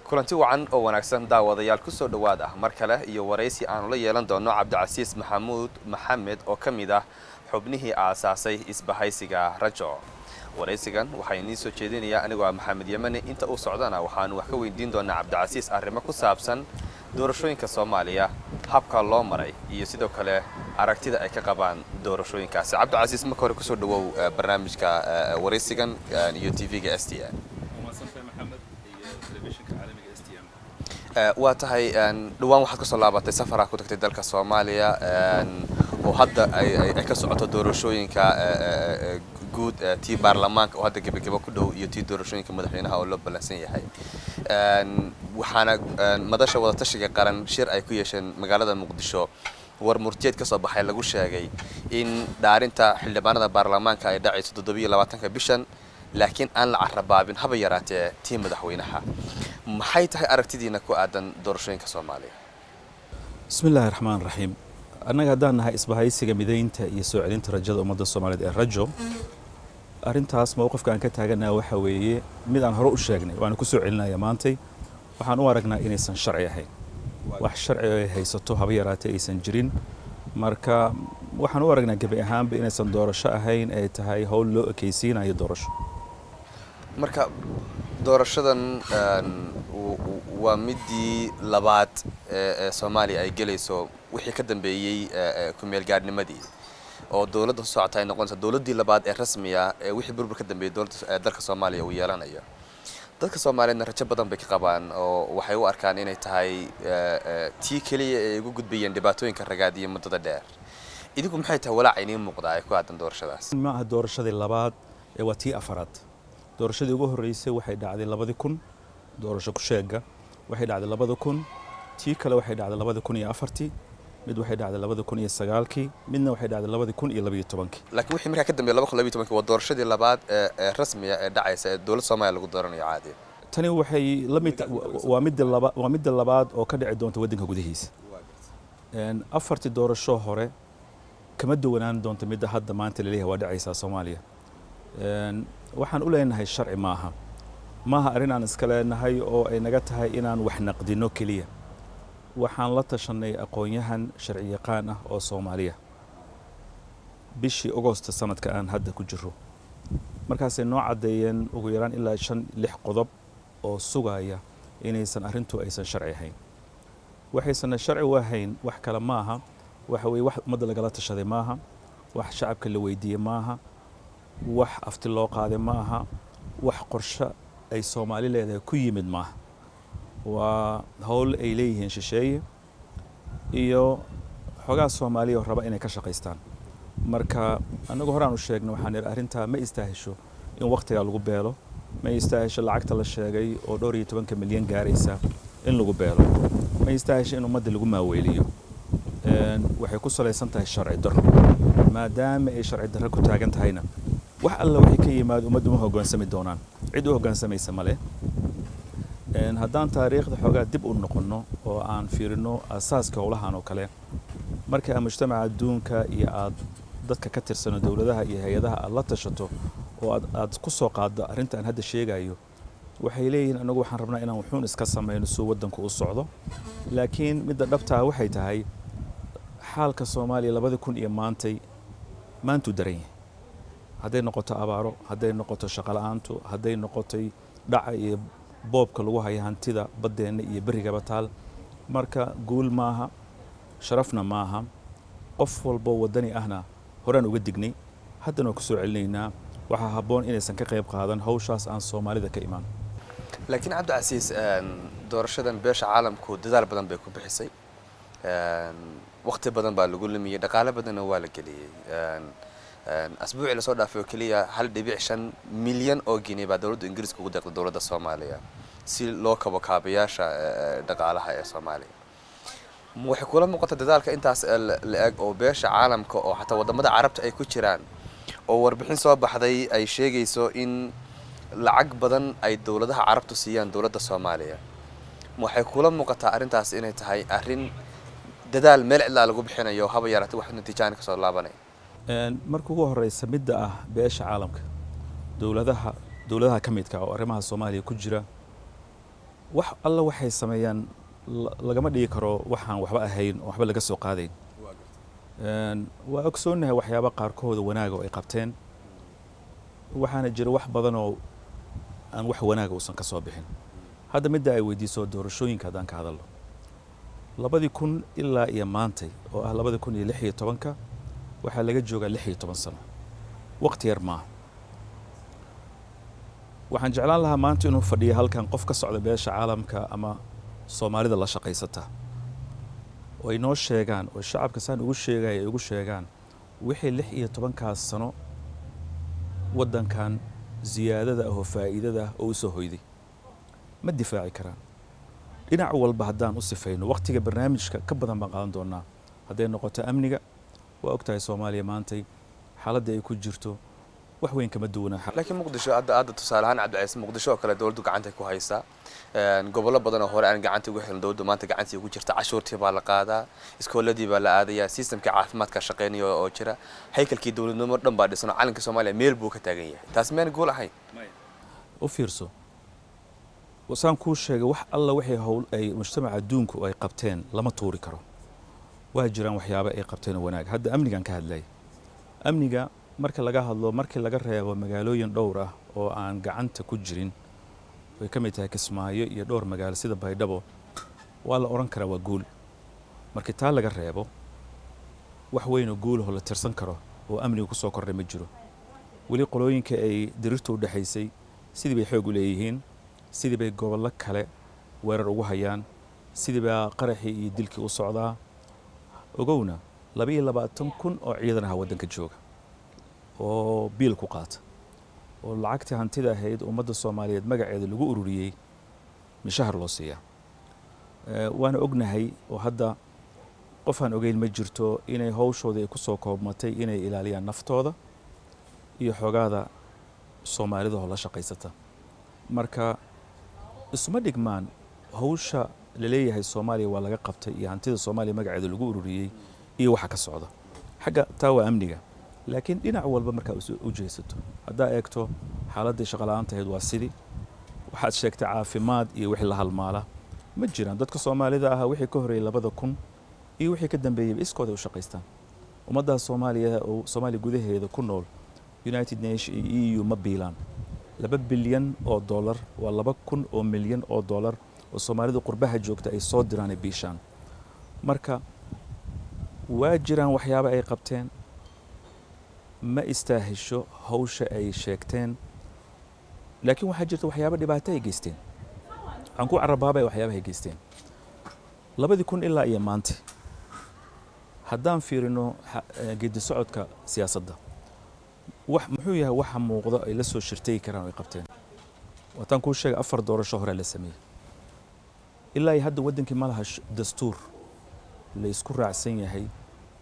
kulanti wacan oo wanaagsan daawadayaal ku soo dhawaad ah mar kale iyo waraysi aanu la yeelan doono Cabdicasiis Maxamed oo kamid ah xubnihii aasaasay isbahaysiga Rajo. waraysigan waxay inii soo jeedinayaa anigoo Maxamed Yamani inta uu socdana waxaanu wax ka weydiin doonaa Cabdicasiis arrimo ku saabsan doorashooyinka Soomaaliya, habka loo maray iyo sidoo kale aragtida ay ka qabaan doorashooyinkaasi. Cabdicasiis marka hore ku soo dhawow barnaamijka waraysigan iyo TV-ga STN. waa tahay dhawaan waxaad ka soo laabatay safar ku tagtay dalka Soomaaliya oo hadda ay ka socoto doorashooyinka guud tii baarlamaanka oo hadda gabagabo ku dhow iyo tii doorashooyinka madaxweynaha oo loo balansan yahay waxaana madasha wada tashiga qaran shir ay ku yeesheen magaalada Muqdisho war murtiyeed ka soo baxay lagu sheegay in dhaarinta xildhibaanada baarlamaanka ay dhacayso 27 bishan laakiin aan la carrabaabin haba yaraatee tii madaxweynaha maxay tahay aragtidiina ku aadan doorashooyinka Soomaaliya? Bismillahir Rahmanir Rahiim. Annaga haddaan nahay isbahaysiga mideynta iyo soo celinta rajada ummadda Soomaaliyeed ee Rajo, arrintaas mowqifka aan ka taaganahay waxa weeye mid aan hore u sheegnay waan ku soo celinayaa maantay waxaan u aragnaa inaysan sharci ahayn wax sharci ay haysato haba yaraatee aysan jirin marka waxaan u aragnaa gabi ahaanba inaysan doorasho ahayn ay tahay hawl loo ekaysiinayo doorasho. marka doorashadan waa midii labaad ee Soomaaliya ay galayso wixii ka dambeeyay ku meel gaadhnimadii oo dawladda socotay noqonaysa dawladdii labaad ee rasmiga ee wixii burbur ka dambeeyay dawladda dalka Soomaaliya uu yeelanayo. dadka Soomaaliyeedna rajo badan bay ka qabaan oo waxay u arkaan inay tahay tii kaliya ay ugu gudbayeen dhibaatooyinka ragaadiya muddada dheer. idinku maxay tahay walaac inii muuqda ay ku aadan doorashadaas? ma aha doorashadii labaad ee waa tii afaraad. doorashadii ugu horeysay waxay dhacday 2000 doorasho ku sheega waxay dhacday 2000 tii kale waxay dhacday 2004 mid waxay dhacday 2009 midna waxay dhacday 2012 laakiin wixii markaa ka dambeeyay 2012 waa doorashadii labaad ee rasmiga ee dhacaysa ee dawladda Soomaaliya lagu dooranayo caadi. tani waxay la mid waa mid labaad oo ka dhici doonta waddanka gudihiisa. afartii doorasho hore kama duwanaan doonta midda hadda maanta la leeyahay waa dhacaysa Soomaaliya. waxaan u leenahay sharci maaha arrin aan iska leenahay oo ay naga tahay inaan wax naqdino kaliya. waxaan la tashanay aqoonyahan sharci yaqaan ah oo Soomaaliya bishii August sanadka aan hadda ku jiro markaas ay noo cadeeyeen ugu yaraan ilaa 5-6 qodob oo sugaya inaysan arrintu aysan sharci ahayn. waxaysan sharci u ahayn wax kale maaha waxa way wax umada lagala tashaday maaha wax shacabka la weydiiyay maaha wax afti loo qaaday maaha wax qorshe ay Soomaali leedahay ku yimid maaha waa hawl ay leeyihiin shisheeye iyo xogaa Soomaaliya raba inay ka shaqeystaan. marka anagu horaan u sheegnay waxaan arrinta ma istaahisho in waqtiga lagu beelo ma istaahisho lacagta la sheegay oo 12 milyan gaaraysa in lagu beelo ma istaahisho in ummadda lagu maaweeliyo waxay ku saleysan tahay sharci darro maadaama ay sharci darro ku taagan tahayna wax alla wixii ka yimaado ummaddu ma hoggaansami doonaan cid u hoggaansamaysa male. haddaan taariikhda xogaa dib u noqono oo aan fiirino asaaska howlahan oo kale marka mujtamaca adduunka iyo aad dadka ka tirsan dawladaha iyo hay'adaha aad la tashato oo aad ku soo qaado arrinta aan hadda sheegayo waxay leeyihiin anagu waxaan rabnaa inaan wuxuun iska sameeyno soo waddanku u socdo laakiin midda dhabta waxay tahay xaalka Soomaaliya 2000 iyo maantu daran yahay hadday noqoto abaaro hadday noqoto shaqo la'aantu hadday noqotay dhaca iyo boobka lagu hayo hantida badeena iyo bariga taal marka guul maaha sharafna maaha qof walba wadani ahna horaan uga dignay haddana ku soo celinaynaa waxa haboon inaysan ka qayb qaadan hawshaas aan Soomaalida ka imaan. laakiin Cabdicasiis doorashadan beesha caalamku dadaal badan bay ku bixisay waqti badan baa lagu lumiyay dhaqaale badan waa la geliyay asbuuci la soo dhaafay kaliya 1.5 milyan oo Guinea baa dawladda Ingiriiska ugu deeqday dawladda Soomaaliya si loo kabo kaabayaasha dhaqaalaha ee Soomaaliya. waxay kula muuqata dadaalka intaas la eeg oo beesha caalamka oo xataa wadamada Carabta ay ku jiraan oo warbixin soo baxday ay sheegayso in lacag badan ay dawladaha Carabtu siiyaan dawladda Soomaaliya. waxay kula muuqataa arrintaas inay tahay arrin dadaal meel cidla lagu bixinayo haba yaraatay wax natiijaan ka soo laabanay. markii ugu horeysa midda ah beesha caalamka dawladaha kamidka oo arrimaha Soomaaliya ku jira wax alla waxay sameeyaan lagama dhigi karo waxaan waxba ahayn oo waxba laga soo qaadayn waa ogsoonahay waxyaaba qaarkooda wanaaga oo ay qabteen waxaana jira wax badan oo aan wax wanaaga uusan ka soo bixin hadda midda ay weydiiso doorashooyinka haddaan ka hadalno 2000 ilaa iyo maantay oo ah 2016 waxaa laga joogaa 16 sano waqti yar maaha waxaan jeclaan lahaa maanta inuu fadhiyo halkan qof ka socda beesha caalamka ama Soomaalida la shaqaysata oo ay noo sheegaan oo shacabka saan ugu sheegay ay ugu sheegaan wixii 16 sano wadankan ziyaadada oo faa'iidada oo soo hoyday ma difaaci karaan dhinac walba haddaan u sifayno waqtiga barnaamijka ka badan baan qaadan doonaa hadday noqoto amniga waa ogtahay Soomaaliya maantay xaaladda ay ku jirto wax weyn kama duwana laakiin muqdisho aad tusaale ahaan Cabdi muqdisho oo kale dawladdu gacanta ku haysaa gobollo badan oo hore aan gacanta ugu helin dawladdu maanta gacanta ugu jirta cashuurtii baa la qaadaa iskooladii baa la aadayaa systemka caafimaadka shaqeynaya oo jira haykalkii dawladnimo dhan baa dhisan calanka Soomaaliya meel buu ka taagan yahay taas meen gool ahayn u fiirso wasaan ku sheegay wax alla wixii hawl ay mujtamaca adduunku ay qabteen lama tuuri karo waa jiraan waxyaabo ay qabteen wanaag hadda amnigan ka hadlay amniga marka laga hadlo markii laga reebo magaalooyin dhowr ah oo aan gacanta ku jirin way ka mid tahay Kismaayo iyo dhowr magaalo sida Baydhabo waa la oran karaa waa guul markii taa laga reebo wax weyn oo guul la tirsan karo oo amnigu ku soo kordhay ma jiro wali qolooyinka ay dirirtu u dhaxaysay sidii bay xoog u leeyihiin sidii bay gobollo kale weerar ugu hayaan sidii baa qaraxii iyo dilkii u socdaa ogowna 22,000 oo ciidan ah wadanka jooga oo biil ku qaata oo lacagta hantida ahayd ummadda Soomaaliyeed magaceeda lagu ururiyay mishahar loo siiyaa waana ognahay oo hadda qof aan ogeyn ma jirto inay hawshooda ay ku soo koobmatay inay ilaaliyaan naftooda iyo xogaada Soomaalida oo la shaqaysata marka isma dhigmaan hawsha la leeyahay Soomaaliya waa laga qabtay iyo hantida Soomaaliya magaceeda lagu ururiyay iyo waxa ka socda xagga taa waa amniga laakiin dhinac walba marka u jeesato hadaa eegto xaaladda shaqo la'aanta ahayd waa sidii waxaad sheegtay caafimaad iyo wixii la halmaala ma jiraan dadka Soomaalida ah wixii ka horeeyay 2000 iyo wixii ka dambeeyay iskooda u shaqaystaan ummadda Soomaaliya oo Soomaaliya gudaheeda ku nool United Nations EU ma biilaan 2 bilyan oo dollar waa 2,000 oo milyan oo dollar oo Soomaalida qurbaha joogta ay soo diraan biishaan marka waa jiraan waxyaabo ay qabteen ma istaahisho hawsha ay sheegteen laakiin waxa jirta waxyaabo dhibaato ay geysteen aan ku carabaabay waxyaabaha ay geysteen 2000 ilaa iyo maanta haddaan fiirino geedi socodka siyaasadda wax muxuu yahay waxa muuqda ay la soo shirtay karaan ay qabteen wataan ku sheegay 4 doorasho hore la sameeyay ilaa hadda wadankii ma laha dastuur la isku raacsan yahay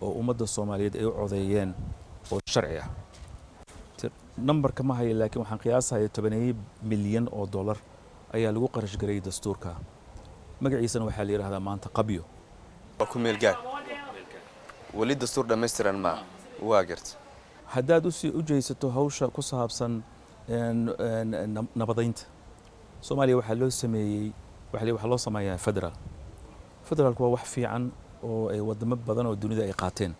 oo ummadda Soomaaliyeed ay u codeeyeen oo sharci ah numberka ma hayo laakiin waxaan qiyaasayaa 10 milyan oo dollar ayaa lagu qarash gareeyay dastuurka magaciisana waxaa la yiraahdaa maanta qabyo waa ku meel gaar wali dastuur dhameystiran ma waa garta haddaad u jeesato hawsha ku saabsan nabadaynta Soomaaliya waxaa loo sameeyay waxa loo sameeyaa federaalku waa wax fiican oo ay wadamo badan oo dunida ay qaateen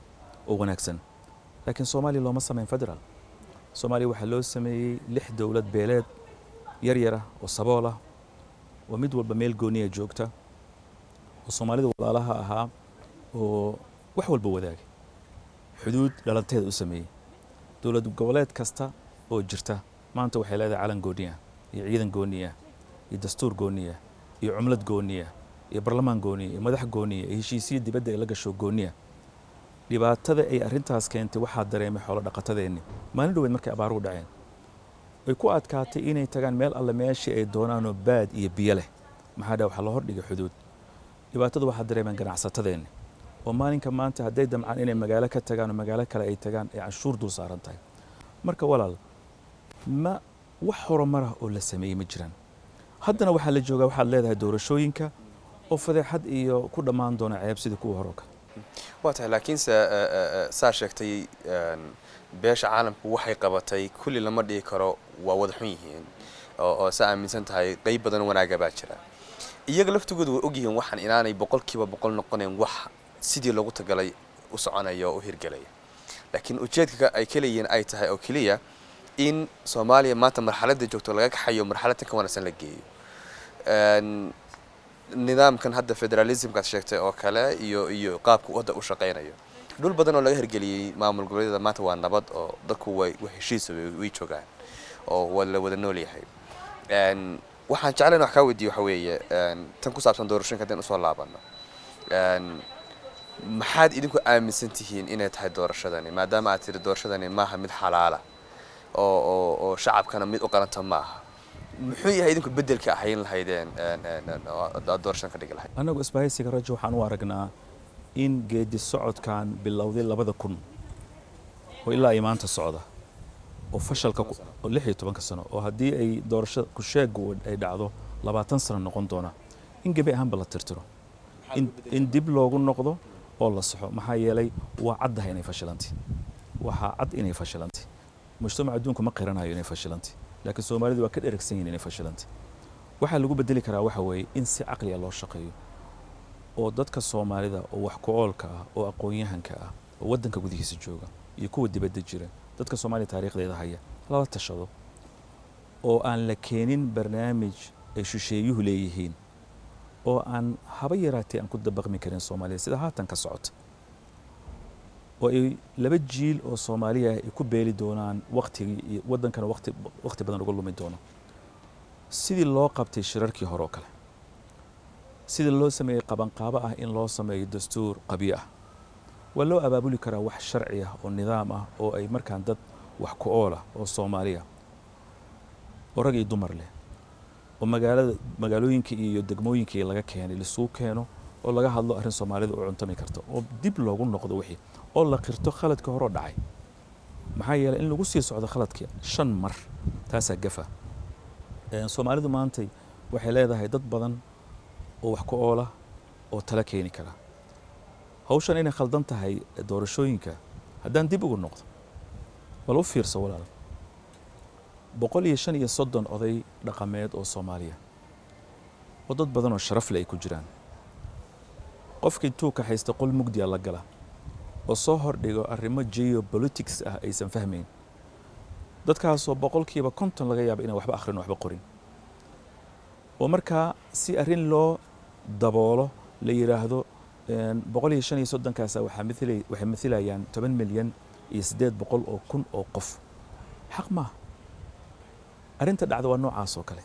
oo wanaagsan laakiin Soomaaliya looma sameyn federaal Soomaaliya waxaa loo sameeyay 6 dawlad beeleed yar yar ah oo sabool ah oo mid walba meel gooniya joogta oo Soomaalida walaalaha ahaa oo wax walba wadaagay xuduud dhalanteed u sameeyay dawlad goboleed kasta oo jirta maanta waxay leedahay calan gooniya iyo ciidan gooniya iyo dastuur gooniya iyo cumlad gooniya iyo barlamaan gooniya iyo madax gooniya iyo heshiisiyo dibadda ay la gasho gooniya dhibaatada ay arintaas keentay waxaa dareemay xoolo dhaqatadeeni maalin dhaweed markay abaaruhu dhaceen way ku adkaatay inay tagaan meel alle meeshii ay doonaan oo baad iyo biyo leh maxaa dhaa waxa la hordhigay xuduud dhibaatada waxaa dareemeen ganacsatadeeni oo maalinka maanta hadday damcaan inay magaalo ka tagaan oo magaalo kale ay tagaan ay canshuur dul saaran tahay marka walaal ma wax horumar ah oo la sameeyay ma jiraan haddana waxaa la joogaa waxaad leedahay doorashooyinka oo fadeexad iyo ku dhammaan doona ceeb sidii kuwa hore ka waa tahay laakiin saa sheegtay beesha caalamku waxay qabatay kulli lama dhigi karo waa wada xun yihiin oo saa aaminsan tahay qayb badan wanaaga baa jira iyaga laftigooda way ogyihiin waxaan inaanay boqolkiiba boqol noqonayn wax sidii loogu tagalay u soconaya oo u hirgelaya laakiin ujeedka ay kaleeyihiin ay tahay oo keliya in Soomaaliya maanta marxaladda joogto laga kaxayo marxaladda ka wanaagsan la geeyo nidaamkan hadda federalismka sheegtay oo kale iyo qaabka wadda u shaqeynayo dhul badan oo laga hirgeliyay maamul goboleedyada maanta waa nabad oo dadku way heshiis way joogaan oo wala wada nool yahay waxaan jeclahay wax ka weydiiyo waxa weeye tan ku saabsan doorashooyinka hadaan u soo laabano maxaad idinku aaminsan tihiin inay tahay doorashadani maadaama aad tiri doorashadani maaha mid xalaala oo shacabkana mid u qaranta maaha muxuu yahay idinku bedelka ahayn lahaydeen doorashadan ka dhigi lahayd anagu isbahaysiga rajo waxaan u aragnaa in geedi socodkan bilowday 2000 oo ilaa imaanta socda oo fashalka 16 sano oo haddii ay doorasho ku sheegu ay dhacdo 20 sano noqon doona in gabi ahaanba la tirtiro in dib loogu noqdo oo la saxo maxaa yeelay waa caddahay inay fashalantay waxa cad inay fashalantay mujtamaca adduunku ma qiranayo inay fashalantay laakiin Soomaalidu waa ka dheragsan yihiin inay fashalantay waxa lagu bedeli karaa waxa weeye in si caqli ah loo shaqeeyo oo dadka Soomaalida oo wax ku oolka ah oo aqoon-yahanka ah oo wadanka gudihiisa jooga iyo kuwa dibadda jira dadka Soomaaliya taariikhdeeda haya lala tashado oo aan la keenin barnaamij ay shisheeyuhu leeyihiin oo aan haba yaraatee aan ku dabaqmi karin Soomaaliya sida haatan ka socota oo ay laba jiil oo Soomaaliya ay ku beeli doonaan waqtigii wadankana waqti badan uga lumi doono sidii loo qabtay shirarkii hore oo kale sidii loo sameeyay qabanqaabo ah in loo sameeyo dastuur qabiil ah waa loo abaabuli karaa wax sharci ah oo nidaam ah oo ay markaan dad wax ku ool ah oo Soomaaliya oo rag iyo dumar leh oo magaalooyinka iyo degmooyinka laga keenay la soo keeno oo laga hadlo arrin Soomaalida oo cuntami karto oo dib loogu noqdo wixii oo la qirto khaladka hore dhacay maxaa yeelay in lagu sii socdo khaladkii 5 mar taasa gafa Soomaalidu maanta waxay leedahay dad badan oo wax ku oola oo tala keeni kara hawshan inay khaldan tahay doorashooyinka haddaan dib ugu noqdo bal u fiirso walaal 135 oday dhaqameed oo Soomaaliya oo dad badan oo sharaf leh ay ku jiraan qofkii intuu ka haysta qol mugdi ah la gala oo soo hordhigo arrimo geopolitics ah aysan fahmayn dadkaasoo boqolkiiba 50 laga yaabo inay waxba akhrin waxba qorin oo markaa si arrin loo daboolo la yiraahdo 135 kaas waxay midelayaan 10 milyan iyo 800 oo kun oo qof xaq ma arrinta dhacdo waa noocaas oo kale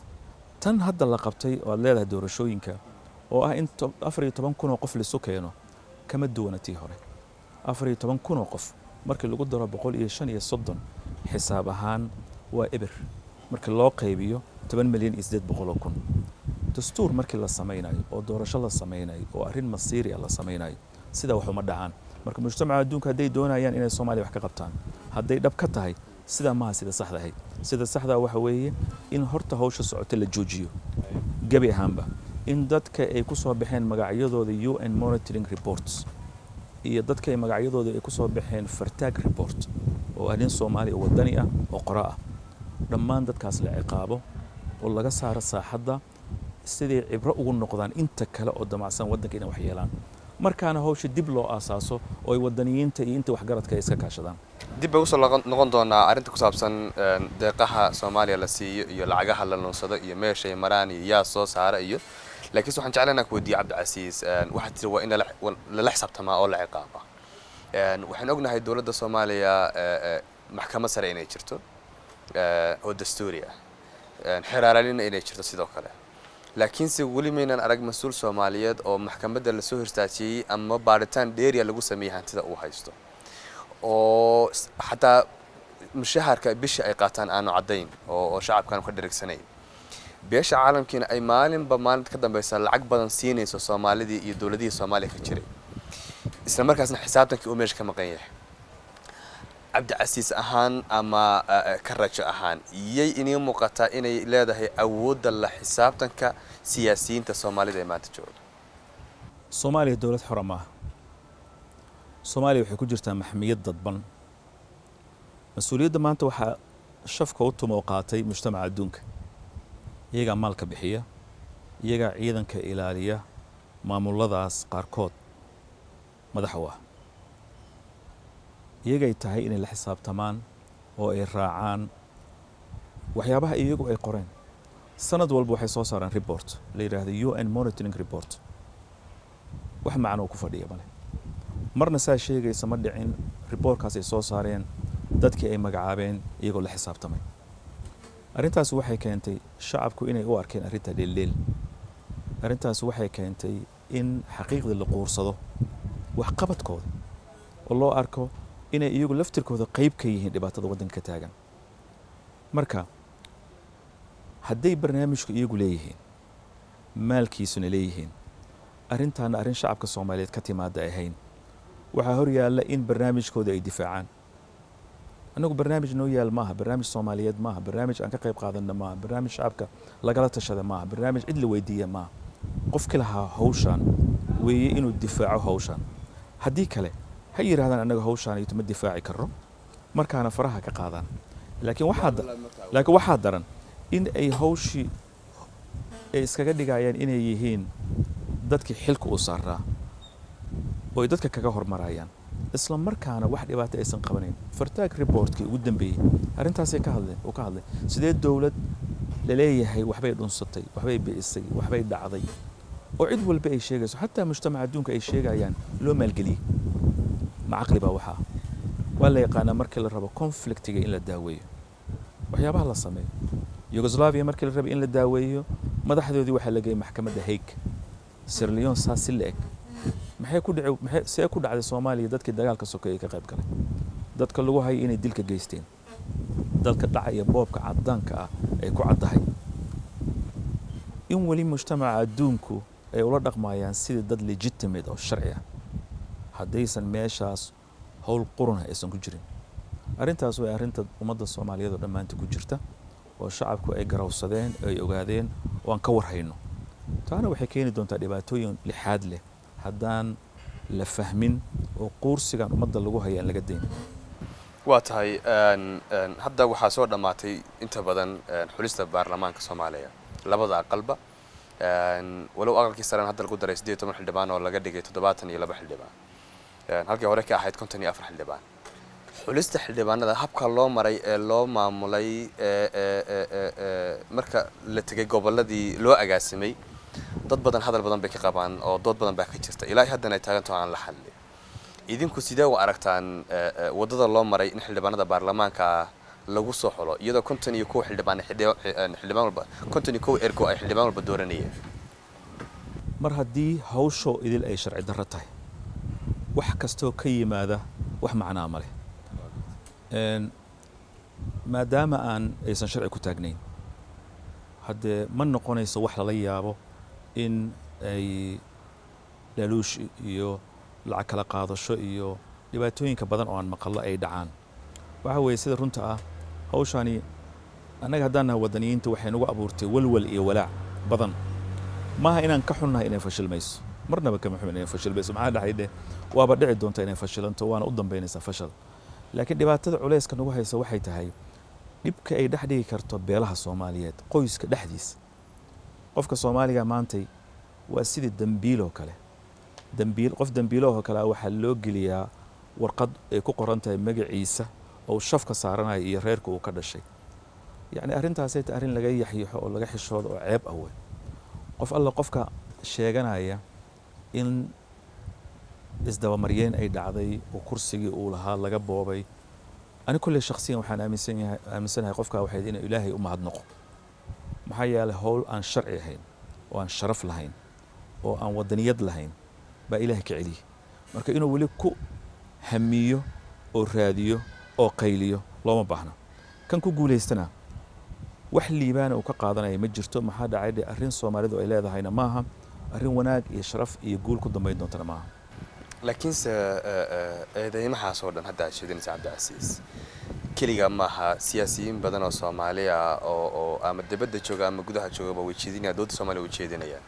tan hadda la qabtay oo aad leedahay doorashooyinka oo ah in 14 kun oo qof la soo keeno kama duwanatii hore 14 kun oo qof markii lagu daro 135 xisaab ahaan waa eber markii loo qaybiyo 10 milyan iyo 800 kun dastuur markii la sameeynayo oo doorasho la sameeynayo oo arrin masiiri ah la sameeynayo sida wax uma dhacaan marka mujtamaca adduunka haday doonayaan inay Soomaaliya wax ka qabtaan haday dhab ka tahay sida ma sida saxda ahayd sida saxda waxa weeye in horta hawsha socota la joojiyo gabi ahaanba in dadka ay ku soo baxeen magacyadooda UN monitoring reports iyo dadka ay magacyadooda ay ku soo baxeen fartaag report oo arrin Soomaaliya wadani ah oo qora ah dhammaan dadkaas la ciqaabo oo laga saaro saaxadda sidii cibro ugu noqdaan inta kale oo damacsan wadanka inay wax yeelaan markaana hawsha dib loo aasaaso oo ay wadaniyiinta iyo inta waxgaradka iska kaashadaan dib bay u soo noqon doonaa arrinta ku saabsan deeqaha Soomaaliya la siiyo iyo lacagaha la lunsado iyo meeshay maraan iyo yaa soo saara iyo laakiin waxaan jeclaynaa ku weydiiyo Cabdicasiis waxa tiri waa in la xisaabtama oo la ciqaaba waxaan ognahay dawladda Soomaaliya maxkamad sare inay jirto oo dastuuri ah xiraalina inay jirto sidoo kale laakiin si wali meeynaan arag mas'uul Soomaaliyeed oo maxkamadda la soo hirtaajiyay ama baaritaan dheeriya lagu sameeyay hantida uu haysto oo xataa mushaharka bisha ay qaataan aanu cadayn oo shacabkan ka dheregsanayn beesha caalamkiina ay maalinba maalinta ka dambaysa lacag badan siinayso Soomaalidii iyo dawladihii Soomaaliya ka jiray isla markaasna xisaabtankii uu meesha ka maqan yahay Cabdicasiis ahaan ama ka rajo ahaan iyay inay muuqataa inay leedahay awoodda la xisaabtanka siyaasiyiinta Soomaalida ee maanta jooga Soomaaliya dawlad xor ah Soomaaliya waxay ku jirtaa maxmiyad dadban mas'uuliyadda maanta waxa shafka u tumo qaatay mujtamaca adduunka iyaga maalka bixiya iyagaa ciidanka ilaaliya maamuladaas qaarkood madax u ah iyagay tahay inay la xisaabtamaan oo ay raacaan waxyaabaha iyagu ay qoreen sanad walba waxay soo saaraan report la yidhaahdo UN monitoring report wax macno ku fadhiya male marna saa sheegaysa ma dhicin reportkaas ay soo saareen dadkii ay magacaabeen iyagoo la xisaabtamay arrintaas waxay keentay shacabku inay u arkeen arrinta dheelleel arrintaas waxay keentay in xaqiiqda la quursado wax qabadkooda oo loo arko inay iyagu laftirkooda qayb ka yihiin dhibaatada waddanka ka taagan marka hadday barnaamijku iyagu leeyihiin maalkiisuna leeyihiin arrintaana arrin shacabka Soomaaliyeed ka timaada ahayn waxaa hor yaalla in barnaamijkooda ay difaacaan anagu barnaamij noo yaal maaha barnaamij Soomaaliyeed maaha barnaamij aan ka qayb qaadanna maaha barnaamij shacabka lagala tashada maaha barnaamij cid la weydiiya maaha qofkii lahaa hawshaan weeye inuu difaaco hawshaan haddii kale ha yiraahdaan anaga hawshaan iyo ma difaaci karno markaana faraha ka qaadaan laakiin waxaa daran in ay hawshii ay iskaga dhigayaan inay yihiin dadkii xilka u saaraa oo ay dadka kaga hormarayaan isla markaana wax dhibaato aysan qabanayn fartaag reportkii ugu dambeeyay arrintaasay ka hadlay sidee dawlad la leeyahay waxbay dhunsatay waxbay bi'isay waxbay dhacday oo cid walba ay sheegayso xataa mujtamaca adduunka ay sheegayaan loo maalgeliyey ma caqli baa waxaa waa la yaqaanaa markii la rabo conflictiga in la daaweeyo waxyaabaha la sameeyo Yugoslavia markii la rabay in la daaweeyo madaxdoodii waxaa la geeyay maxkamadda Hague Sierra Leone saas si leeg maxay ku dhacday Soomaaliya dadkii dagaalka sokeeyay ka qayb galay dadka lagu hayay inay dilka geysteen dalka dhaca iyo boobka cadaanka ah ay ku caddahay in wali mujtamaca adduunku ay ula dhaqmayaan sidii dad legitimate oo sharci ah haddaysan meeshaas hawl qurun aysan ku jirin arrintaas way arrinta ummadda Soomaaliyeed oo dhammaantii ku jirta oo shacabku ay garawsadeen ay ogaadeen oo aan ka warhayno taana waxay keeni doontaa dhibaatooyin lixaad leh haddaan la fahmin oo quursigan ummadda lagu hayaan laga dayn waa tahay hadda waxaa soo dhamaatay inta badan xulista baarlamaanka Soomaaliya labada aqalba walow aqalkii saraan hadda lagu daray 18 xildhibaan oo laga dhigay 72 xildhibaan halkii hore ka ahayd 54 xildhibaan xulista xildhibaanada habka loo maray ee loo maamulay marka la tagay goboladii loo agaasimay dad badan hadal badan bay ka qabaan oo dood badan baa ka jirta ilaa haddana ay taaganto aan la xalin idinku sidee u aragtaan wadada loo maray in xildhibaanada baarlamaanka lagu soo xulo iyadoo 51 xildhibaan walba 51 ergo ay xildhibaan walba dooranayeen mar haddii hawsho idil ay sharci darro tahay wax kastoo ka yimaada wax macnaa ma leh maadaama aysan sharci ku taagnayn haddee ma noqonayso wax lala yaabo in ay laaluush iyo lacag kala qaadasho iyo dhibaatooyinka badan oo aan maqallo ay dhacaan waxa weeye sida runta ah hawshani annaga haddaan nahay waddaniyiinta waxay nagu abuurtay walwal iyo walaac badan maaha inaan ka xunnahay inay fashilmayso marnaba kama xun inay fashilmayso maxaa dhaxay waaba dhici doonta inay fashilanto waana u dambaynaysaa fashil laakiin dhibaatada culayska nagu haysa waxay tahay dhibka ay dhex dhigi karto beelaha Soomaaliyeed qoyska dhexdiisa qofka Soomaaliga maantay waa sidii dambiil oo kale qof dambiilo oo kale waxaa loo geliyaa warqad ay ku qoran tahay magaciisa oo shafka saaranayo iyo reerka uu ka dhashay yacni arrintaasay tahay arrin laga yaxyiixo oo laga xishoodo oo ceeb ah wey qof alla qofka sheeganaya in isdabamaryeen ay dhacday oo kursigii uu lahaa laga boobay ani kulli shakhsiyan waxaan aaminsanahay qofka waxay inuu Ilaahay u mahadnaqo maxaa yeelay hawl aan sharci ahayn oo aan sharaf lahayn oo aan wadaniyad lahayn baa Ilaahay ka celiye marka inuu wali ku hamiyo oo raadiyo oo qayliyo looma baahna kan ku guuleystana wax liibaan uu ka qaadanaya ma jirto maxaa dhacay arrin Soomaalidu ay leedahayna maaha arrin wanaag iyo sharaf iyo guul ku dambayn doontana maaha laakiin eedeymahaas oo dhan hadda sheedinaysa Cabdicasiis kaliya maaha siyaasiyiin badan oo Soomaaliya oo ama dibadda jooga ama gudaha jooga way jeedinayaan dowladda Soomaaliya way jeedinayaan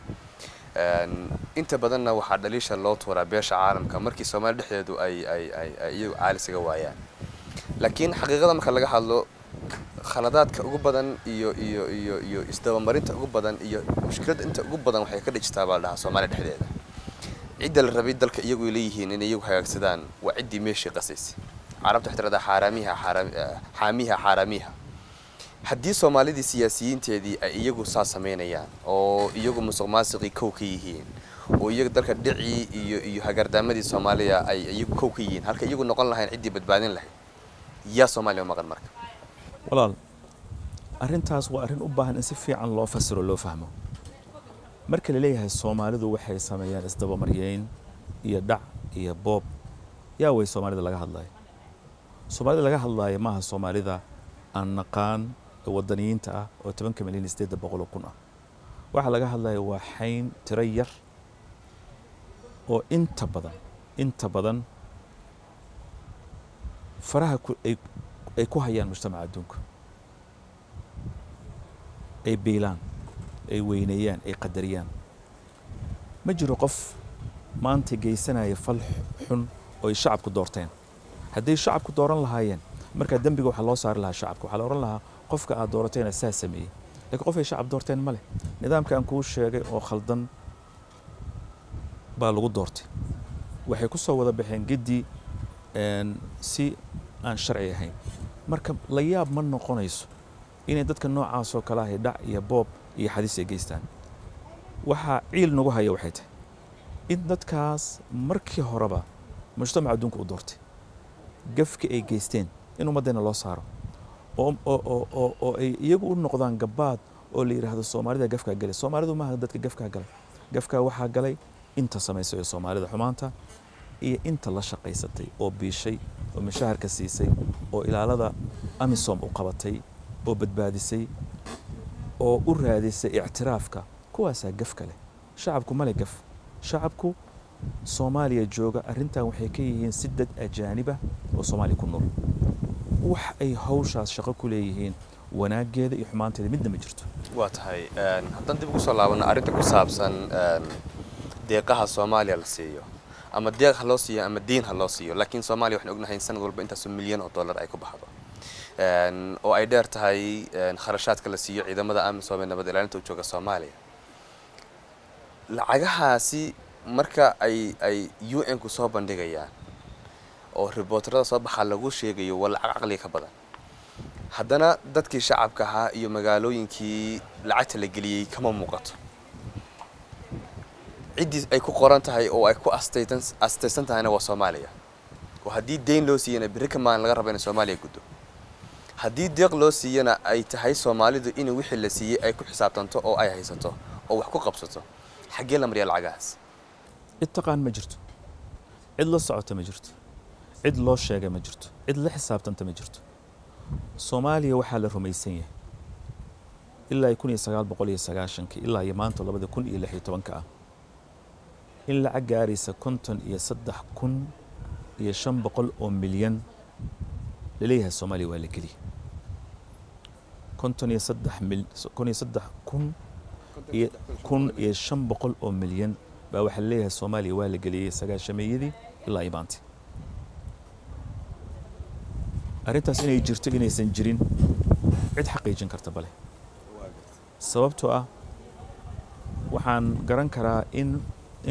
inta badanna waxaa dhaliisha loo tuuraa beesha caalamka markii Soomaaliya dhexdeedu ay iyagu caalisiga waayaan laakiin xaqiiqada marka laga hadlo khaladaadka ugu badan iyo isdabamarinta ugu badan iyo mushkiladda inta ugu badan waxay ka dhijistaa baa la dhahaa Soomaaliya dhexdeeda cidda la rabay dalka iyagu ay leeyihiin in iyagu hagaagsadaan waa ciddii meeshii qasaysay carabta waxay tiraahdaa xaamiha xaaraamiha haddii Soomaalidii siyaasiyiinteedii ay iyagu saa sameynayaan oo iyagu musuqmaasuqii kow ka yihiin oo iyagu dalka dhicii iyo hagardaamadii Soomaaliya ay iyagu kow ka yihiin halka iyagu noqon lahayn ciddii badbaadin lahayd yaa Soomaaliya maqan marka walaal arrintaas waa arrin u baahan in si fiican loo fasiro loo fahmo marka la leeyahay Soomaalidu waxay sameeyaan isdabamaryeyn iyo dhac iyo boob yaa way Soomaalida laga hadlayo Soomaalida laga hadlayo maaha Soomaalida aan naqaan wadaniyiinta ah oo 10 milyan 800 kun ah waxa laga hadlayo waa xayn tiro yar oo inta badan faraha ay ku hayaan mujtamaca adduunka ay biilaan ay weyneeyaan ay qadariyaan ma jiro qof maanta geysanaya fal xun oo ay shacabku doorteen haddii shacabku dooran lahaayeen marka dambiga waxa loo saari lahaa shacabka waxa la oran lahaa qofka aad doorateen asaas sameeyay laakiin qof ay shacab doorteen ma leh nidaamka aan kuu sheegay oo khaldan baa lagu doortay waxay ku soo wada baxeen giddi si aan sharci ahayn marka la yaab ma noqonayso inay dadka noocaas oo kala ah dhac iyo boob iyo xadiis ay geystaan waxa ciil nagu haya waxay tahay in dadkaas markii horeba mujtamaca adduunka u doortay gafki ay geysteen in ummadeena loo saaro oo ay iyagu u noqdaan gabaad oo la yiraahdo Soomaalida gafka galay Soomaalidu ma aha dadka gafka galay gafka waxa galay inta sameysay ee Soomaalida xumaanta iyo inta la shaqaysatay oo biishay oo mishaarka siisay oo ilaalada amisom u qabatay oo badbaadisay oo u raadisay i'tiraafka kuwaas gaf kale shacabku ma leh gaf shacabku Soomaaliya jooga arrintan waxay ka yihiin sidad ajaaniba oo Soomaali ku nool wax ay hawshaas shaqo ku leeyihiin wanaageeda iyo xumaanteeda midna ma jirto waa tahay haddaan dib ugu soo laabano arrinta ku saabsan deeqaha Soomaaliya la siiyo ama deeq ha loo siiyo ama diin ha loo siiyo laakiin Soomaaliya waxaan ognahay sanad walba intaas milyan oo dollar ay ku baxdo oo ay dheer tahay kharashaadka la siiyo ciidamada amisom ee nabad ilaalinta u jooga Soomaaliya lacagahaasi marka ay UN ku soo bandhigayaan oo reporterada soo baxa lagu sheegayo waa lacag aqli ka badan haddana dadkii shacabka ahaa iyo magaalooyinkii lacagta la geliyay kama muuqato ciddii ay ku qoran tahay oo ay ku astaysan tahayna waa Soomaaliya oo haddii deyn loo siiyana biri kamaan laga rabo in Soomaaliya guddo haddii deeq loo siiyana ay tahay Soomaalidu in wixii la siiyay ay ku xisaabtanto oo ay haysato oo wax ku qabsato xagee la mariyaa lacagahaas ittaqaan ma jirto cid la socota ma jirto cid loo sheegay ma jirto cid la xisaabtanta ma jirto Soomaaliya waxa la rumaysan yahay ilaa 1990 ilaa maanta 2016 ah in lacag gaaraysa 53,500 oo milyan laleeyahay Soomaaliya waa la geliyay 53,500 oo milyan baa waxa leeyahay Soomaaliya waa la geliyay sagaashameeyadii ilaa maanta arrintaas inay jirto inaysan jirin cid xaqiijin karta bale sababtoo ah waxaan garan karaa in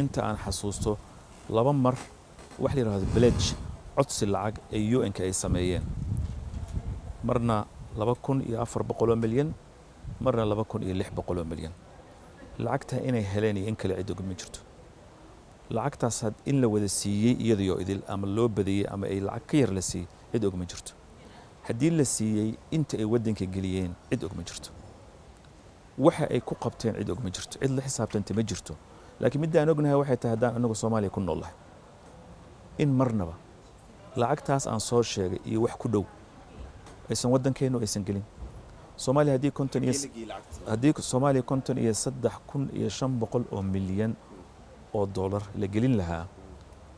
inta aan xasuusto laba mar wax la yiraahdo pledge codsi lacag ay UN-ka ay sameeyeen marna 2,400 milyan marna 2,600 milyan lacagta inay heleen in kale cid og ma jirto lacagtaas in la wada siiyay iyadoo idil ama loo badiyay ama ay lacag ka yar la siiyay cid og ma jirto haddii la siiyay inta ay wadanka geliyeen cid og ma jirto waxa ay ku qabteen cid og ma jirto cid la xisaabtanta ma jirto laakiin midda aan ognahay waxay tahay haddaan anagu Soomaaliya ku noolahay in marnaba lacagtaas aan soo sheegay iyo wax ku dhow aysan wadankeenu aysan gelin Soomaaliya haddii Soomaaliya 53,500 oo milyan oo dollar la gelin lahaa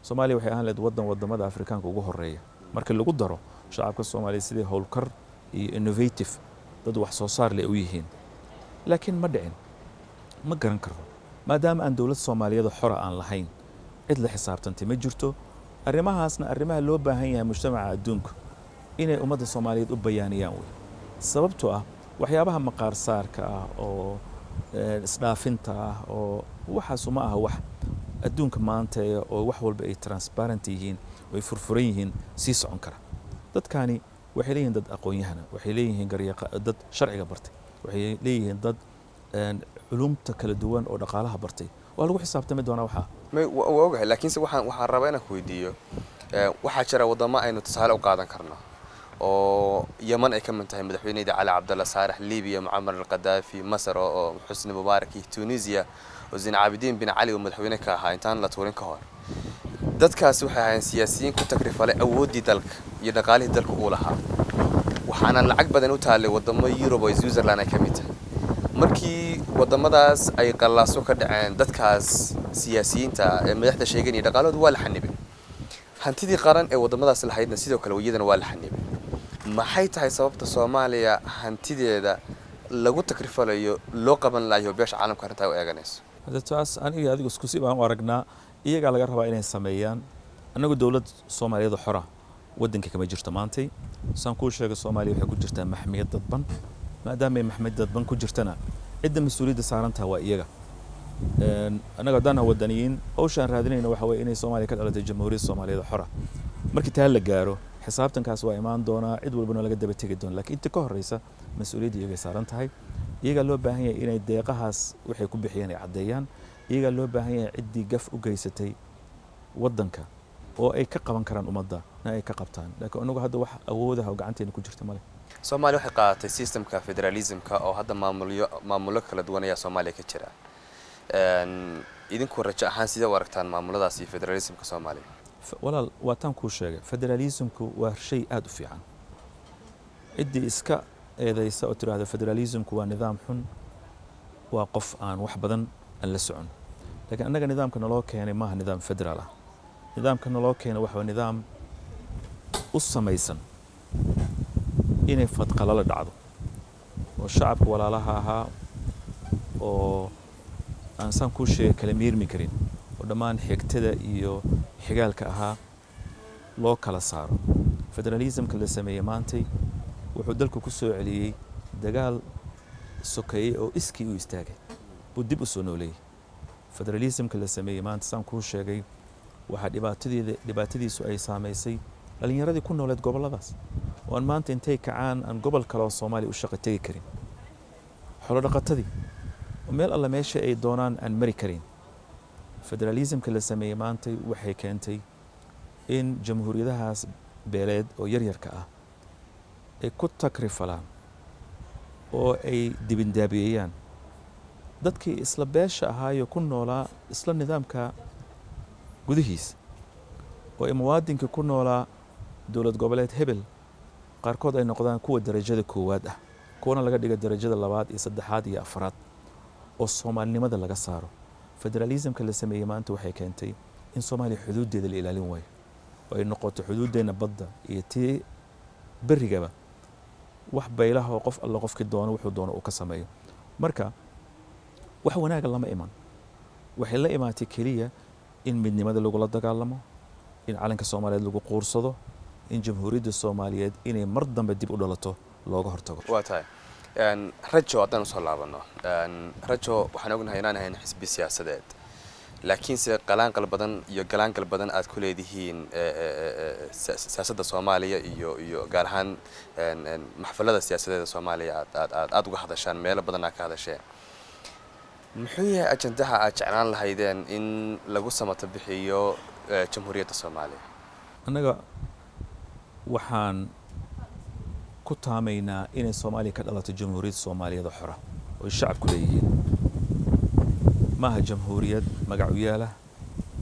Soomaaliya waxay ahaan lahayd wadamada Afrikaanka ugu horeeya marka lagu daro shacabka Soomaaliya sidii howlkar iyo innovative dad wax soo saar leh u yihiin laakiin ma dhicin ma garan karo maadaama aan dawlad Soomaaliyeed xor aan lahayn cid la xisaabtantay ma jirto arrimahaasna arrimaha loo baahan yahay mujtamaca adduunka inay ummadda Soomaaliyeed u bayaaniyaan way sababtoo ah waxyaabaha maqaar saarka ah oo isdhaafinta ah oo waxaas uma aha wax adduunka maanta oo wax walba ay transparent yihiin oo ay furfuran yihiin sii socon kara dadkani waxay leeyihiin dad aqoon-yahana waxay leeyihiin dad sharciga bartay waxay leeyihiin dad culumta kala duwan oo dhaqaalaha bartay waa lagu xisaabtami doonaa waxaa waa ogahay laakiinse waxaan rabaa inaan ku weydiiyo waxaa jira wadamo aynu tusaale u qaadan karno oo yeman ay ka mid tahay madaxweyneyda cali cabdalla saarax libiya mucamar alqadaafi masar oo xusni mubaarak iyo tunisia oo zin caabidiin bin cali oo madaxweyne ka ahaa intaan la tuurin ka hor dadkaasi waxay ahaayeen siyaasiyiin ku takrifalay awooddii dalka iyo dhaqaalihii dalka uu lahaa waxaana lacag badan u taallay wadamo Yurub oo Switzerland ay ka mid tahay markii wadamadaas ay qallaaso ka dhaceen dadkaas siyaasiyiinta ee madaxda sheeganaya dhaqaaloodu waa la xanibay hantidii qaran ee wadamadaas lahaydna sidoo kale iyadana waa la xanibay maxay tahay sababta Soomaaliya hantideeda lagu takrifalayo loo qaban laayo beesha caalamka arrinta u eeganayso hadda taas aniga adigu isku si baan u aragnaa iyaga laga rabaa inay sameeyaan anagu dawlad Soomaaliyeed xora wadanka kama jirto maantay saan ku sheegay Soomaaliya waxay ku jirtaa maxmiyad dadban maadaama ay maxmiyad dadban ku jirtana cidda mas'uuliyadda saarantaa waa iyaga anaga dana wadaniyiin hawshaan raadinayna waxa weeye inay Soomaaliya ka dhalatay jamhuuriyadda Soomaaliyeed xora markii taa la gaaro xisaabtankaas waa imaan doonaa cid walbana laga daba tagi doona laakiin inta ka horeysa mas'uuliyadda iyaga saaran tahay iyaga loo baahan yahay inay deeqahaas waxay ku bixiyeen ay cadeeyaan iyaga loo baahan yahay ciddii gaf u geysatay wadanka oo ay ka qaban karaan ummadda ay ka qabtaan laakiin anagu hadda wax awoodaha oo gacanteena ku jirta male Soomaaliya waxay qaadatay systemka federalismka oo hadda maamulo kala duwan ayaa Soomaaliya ka jira idinku rajo ahaan sidee u aragtaan maamuladaas iyo federalismka Soomaaliya walaal waa tan ku sheegay federalismku waa shay aad u fiican ciddii iska eedaysa oo tiraahdo federalismku waa nidaam xun waa qof aan wax badan aan la socon laakiin annaga nidaamka naloo keenay maaha nidaam federaal ah nidaamka naloo keenay waxa nidaam u samaysan inay fadqala la dhacdo oo shacabka walaalaha ahaa oo aan san ku sheegay kala miirmi karin oo dhammaan xigtada iyo xigaalka ahaa loo kala saaro federalismka la sameeyay maantay wuxuu dalku ku soo celiyay dagaal sokeeyay oo iskii u istaagay buu dib u soo nooleeyay federalismka la sameeyay maanta san ku sheegay waxa dhibaatadiisu ay saameysay dhalinyaradii ku nooleed goboladaas oo aan maanta intay kacaan aan gobol kale oo Soomaaliya u shaqo tagi karin xoolo dhaqatadii oo meel alla meesha ay doonaan aan mari karin federalismka la sameeyay maanta waxay keentay in jamhuuriyadahaas beeleed oo yaryarka ah ay ku takrifalaan oo ay dibindaabiyayaan dadkii isla beesha ahaayo ku noolaa isla nidaamka gudihiisa oo ay muwaadinka ku noolaa dowlad goboleed hebel qaarkood ay noqdaan kuwa darajada koowaad ah kuwana laga dhigo darajada labaad iyo saddexaad iyo afraad oo Soomaalinimada laga saaro federalismka la sameeyay maanta waxay keentay in Soomaaliya xuduudeeda la ilaalin waayo oo ay noqoto xuduudeena badda iyo tii berigaba wax baylaha oo qof alla qofkii doono wuxuu doono uu ka sameeyo marka wax wanaaga lama iman waxay la imaatay kaliya in midnimada lagu la dagaalamo in calanka Soomaaliyeed lagu quursado in jamhuuriyadda Soomaaliyeed inay mar dambe dib u dhalato looga hortago waa tahay rajo haddaan soo laabano rajo waxaan ognahay inaan ahayn xisbi siyaasadeed laakiinse qalaanqal badan iyo galaanqal badan aad ku leedihiin siyaasadda Soomaaliya iyo gaar ahaan maxfalada siyaasadeed Soomaaliya aad uga hadashaan meelo badan aad ka hadasheen muxuu yahay ajandaha aad jeclaan lahaydeen in lagu samato bixiyo jamhuuriyadda Soomaaliya annaga waxaan ku taamaynaa inay Soomaaliya ka dhalato jamhuuriyad Soomaaliyeed xora oo shacabku leeyihiin maaha jamhuuriyad magac u yaala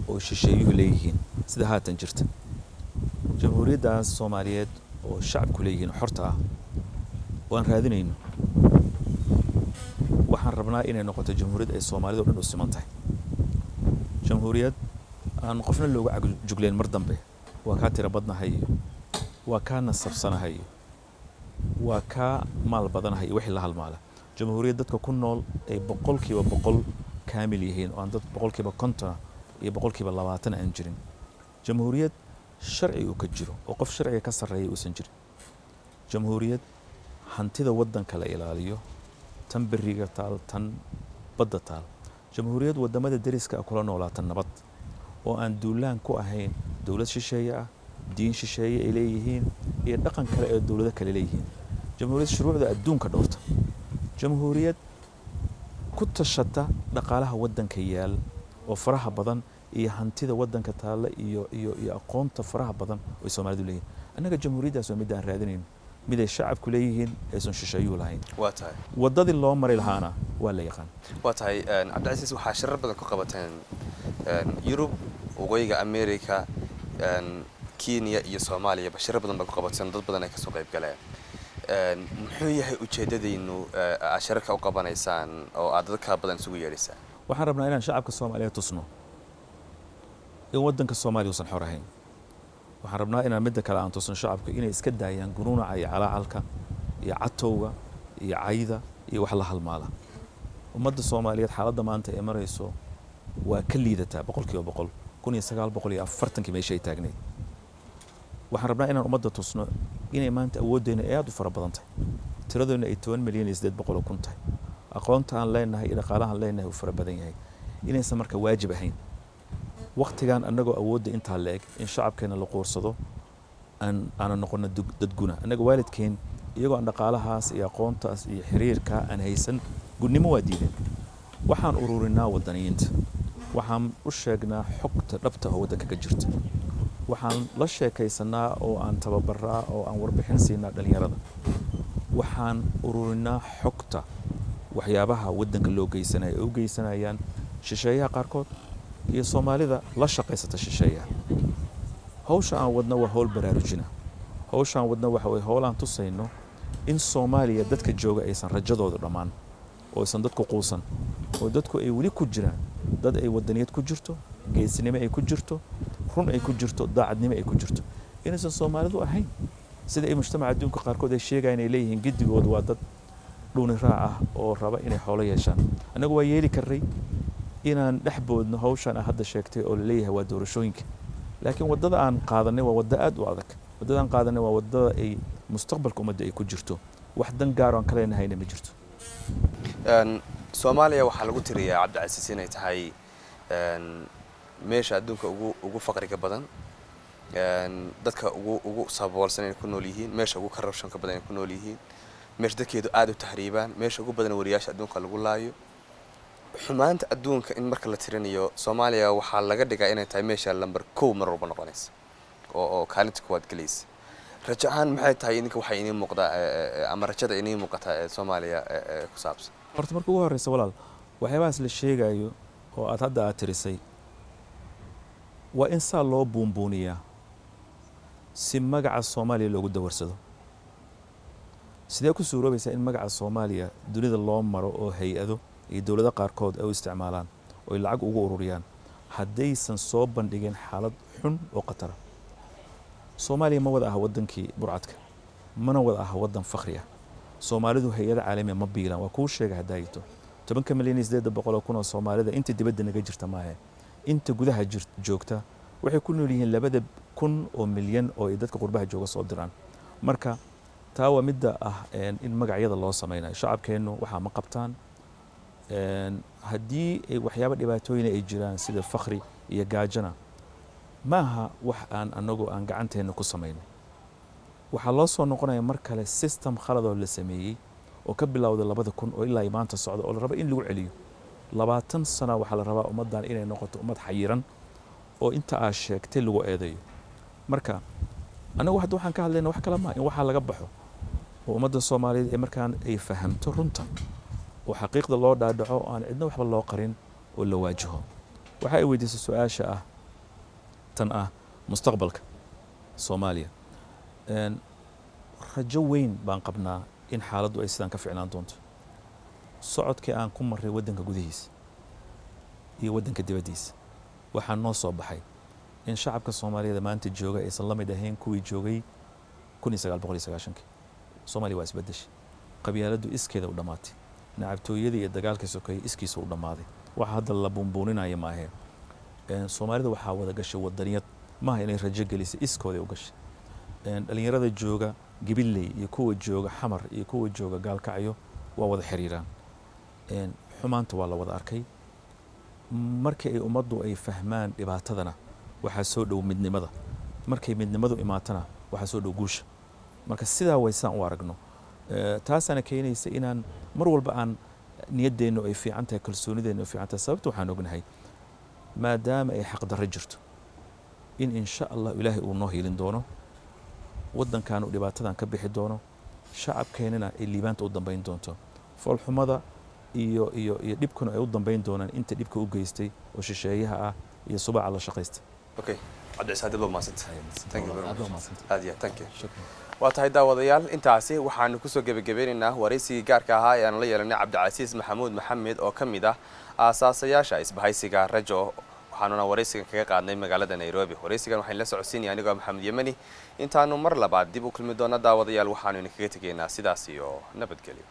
oo shisheeyuhu leeyihiin sida haatan jirta jamhuuriyaddaas Soomaaliyeed oo shacabku leeyihiin xorta ah waan raadinayno waxaan rabnaa inay noqoto jamhuuriyad ay Soomaalidu dhan u siman tahay jamhuuriyad aan qofna looga jugleen mar dambe waa ka tira badnahay waa ka nasabsanahay waa ka maal badanahay wixii la halmaala jamhuuriyad dadka ku nool ay boqolkiiba boqol kaamil yihiin oo aan dad boqolkiiba 50 iyo boqolkiiba 20 aan jirin jamhuuriyad sharci uu ka jiro oo qof sharciga ka sareeya uusan jirin jamhuuriyad hantida waddanka la ilaaliyo tan beriga taal tan badda taal jamhuuriyad wadamada deriska ah kula noolaata nabad oo aan duulaan ku ahayn dowlad shisheeye ah diin shisheeye ay leeyihiin iyo dhaqan kale ee dowlado kale leeyihiin jamhuuriyad shuruucda adduunka dhowrta jamhuuriyad ku tashata dhaqaalaha waddanka yaal oo faraha badan iyo hantida waddanka taalla iyo aqoonta faraha badan oo Soomaalidu leeyihiin annaga jamhuuriyaddaas waa mid aan raadinayn mid ay shacabku leeyihiin aysan shisheeyuu lahayn waa tahay wadadii loo maray lahaana waa la yaqaan waa tahay Cabdicasiis waxaa shirar badan ku qabateen Yurub waqooyiga America Kenya iyo Soomaaliya shirar badan ku qabateen dad badan ay ka soo qayb galeen muxuu yahay ujeedadiinu shirarka u qabanaysaan oo aad dadka badan isugu yeerisaan waxaan rabnaa inaan shacabka Soomaaliyeed tusno in waddanka Soomaaliya uusan xor ahayn waxaan rabnaa inaan midda kale aan tusno shacabka inay iska daayaan gunuunaca iyo calacalka iyo catowga iyo cayda iyo wax la halmaala ummadda Soomaaliyeed xaaladda maanta ay marayso waa ka liidataa boqolkiiba boqol 1940 meesha ay taagneed waxaan rabnaa inaan ummadda tusno inay maanta awooddeena aad u fara badan tahay tiradoona ay 10 milyan iyo 800 kun tahay aqoonta aan leenahay iyo dhaqaalaha aan leenahay uu fara badan yahay inaysan marka waajib ahayn waqtigan annagoo awoodda intaa leeg in shacabkeena la qoorsado aan noqono dad guna annaga waalidkeen iyagoo aan dhaqaalahaas iyo aqoontaas iyo xiriirka aan haysan gudnimo waa diideen waxaan ururinaa wadaniyiinta waxaan u sheegnaa xogta dhabta oo waddanka ka jirta waxaan la sheekaysanaa oo aan tababaraa oo aan warbixin siinaa dhalinyarada waxaan ururinaa xogta waxyaabaha waddanka loo geysanayo oo u geysanayaan shisheeyaha qaarkood iyo Soomaalida la shaqaysata shisheeyaha hawsha aan wadna waa hawl baraarujina hawsha aan wadna waxa way hawl aan tusayno in Soomaaliya dadka jooga aysan rajadooda dhamaan oo aysan dadku quusan oo dadku ay wali ku jiraan dad ay wadaniyad ku jirto geesinimo ay ku jirto run ay ku jirto daacadnimo ay ku jirto inaysan Soomaalidu ahayn sida ay mujtamaca adduunka qaarkood ay sheegayaan ay leeyihiin gidigooda waa dad dhuuni raac ah oo raba inay xoolo yeeshaan anagu waa yeeli karray inaan dhaxboodno hawshan hadda sheegtay oo leeyahay waa doorashooyinka laakiin wadada aan qaadanay waa wada aad u adag wadada aan qaadanay waa wadada ay mustaqbalka ummadda ay ku jirto wax dan gaar ah kale inayna ma jirto Soomaaliya waxa lagu tiriyaa Cabdicasiis inay tahay meesha adduunka ugu faqriga badan dadka ugu saboolsan ay ku nool yihiin meesha ugu corruption ka badan ay ku nool yihiin meesha dadkeedu aad u tahriibaan meesha ugu badan wariyaasha adduunka lagu laayo xumaanta adduunka in marka la tirinayo Soomaaliya waxa laga dhigaa inay tahay meesha lambar 1 mar walba noqonaysa oo kaalinta kuwaad galaysa rajo ahaan maxay tahay idinka waxa inii muuqda ama rajada inii muuqata ee Soomaaliya ku saabsan horta marka ugu horeysa walaal waxyaabahaas la sheegayo oo aad hadda tirisay waa in saa loo buunbuuniyaa si magaca Soomaaliya loogu dawarsado sidee ku suuroobaysaa in magaca Soomaaliya dunida loo maro oo hay'ado iyo dawladaha qaarkood ay u isticmaalaan oo lacag ugu ururiyaan haddaysan soo bandhigin xaalad xun oo qatar Soomaaliya ma wada ah wadankii burcadka mana wada ah wadan faqri ah Soomaalidu hay'ada caalami ma biilaan waa ku sheegay hadayto 10 milyan iyo 800 kun oo Soomaalida inta dibadda naga jirta maahe inta gudaha joogta waxay ku nool yihiin 2,000 milyan oo dadka qurbaha jooga soo diraan marka taa waa midda ah in magacyada loo sameeyo shacabkeenu waxa ma qabtaan haddii ay waxyaabo dhibaatooyin ay jiraan sida faqri iyo gaajana maaha wax aan anagu aan gacanteena ku sameeyno waxa loo soo noqonaya mar kale system khalad oo la sameeyay oo ka bilowday 2000 oo ilaa maanta socdo oo la rabo in lagu celiyo 20 sano waxa la rabaa ummadan inay noqoto ummad xayiran oo inta aa sheegtay lagu eedayo marka anagu waxaan ka hadlaynaa wax kala ma in waxa laga baxo oo ummadda Soomaaliyeed ee markaan ay fahamto runta oo xaqiiqda loo dhaadhaco aan cidna waxba loo qarin oo la waajaho waxa ay weydiisay su'aasha ah tan ah mustaqbalka Soomaaliya rajo weyn baan qabnaa in xaaladdu ay sidaan ka ficnaan doonto socodkii aan ku maray waddanka gudihiisa iyo waddanka dibaddiisa waxaa noo soo baxay in shacabka Soomaaliyeed maanta jooga aysan la mid ahayn kuwii joogay 1990 Soomaaliya waa isbedeshay qabyaaladdu iskeeda u dhamaatay nacabtooyada iyo dagaalka sokeeye iskiisa u dhamaaday waxa hadda la buunbuuninaya ma ahayn Soomaalida waxaa wada gashay wadaniyad maaha inay rajo gelisay iskooda u gashay dhalinyarada jooga gibiley iyo kuwa jooga xamar iyo kuwa jooga gaalkacyo waa wada xiriiraan xumaanta waa la wada arkay markii ay ummaddu ay fahmaan dhibaatadana waxaa soo dhow midnimada markay midnimadu imaatana waxaa soo dhow guusha marka sidaa waysaan u aragno taasaana keenaysa inaan mar walba aan niyadeennu ay fiican tahay kalsoonideennu ay fiican tahay sababta waxaan ognahay maadaama ay xaqdarro jirto in insha allah ilaahay uu noo hiilin doono waddankan uu dhibaatadan ka bixi doono shacabkeenana ay liibaanta u dambayn doonto foolxumada iyo dhibkuna ay u dambayn doonaan inta dhibka u geystay oo shisheeyaha ah iyo subaca la shaqaysta okay cabdiciise hadib waa mahadsantay thank you very Aad waa much mahadsantahay. aad iyo aad, thank you shukran waa tahay daawadayaal intaasi waxaanu kusoo gebagabeynaynaa waraysigii gaarka ahaa ee aan la yeelanay cabdicasiis maxamuud maxamed oo ka mid ah aasaasayaasha isbahaysiga rajo waxaanuna waraysigan kaga qaadnay magaalada Nairobi waraysigan waxaan la socodsiinay anigoo Maxamed Yemani intaanu mar labaad dib u kulmi doona daawadayaal waxaanu idinkaga tegaynaa sidaas iyo nabadgelyo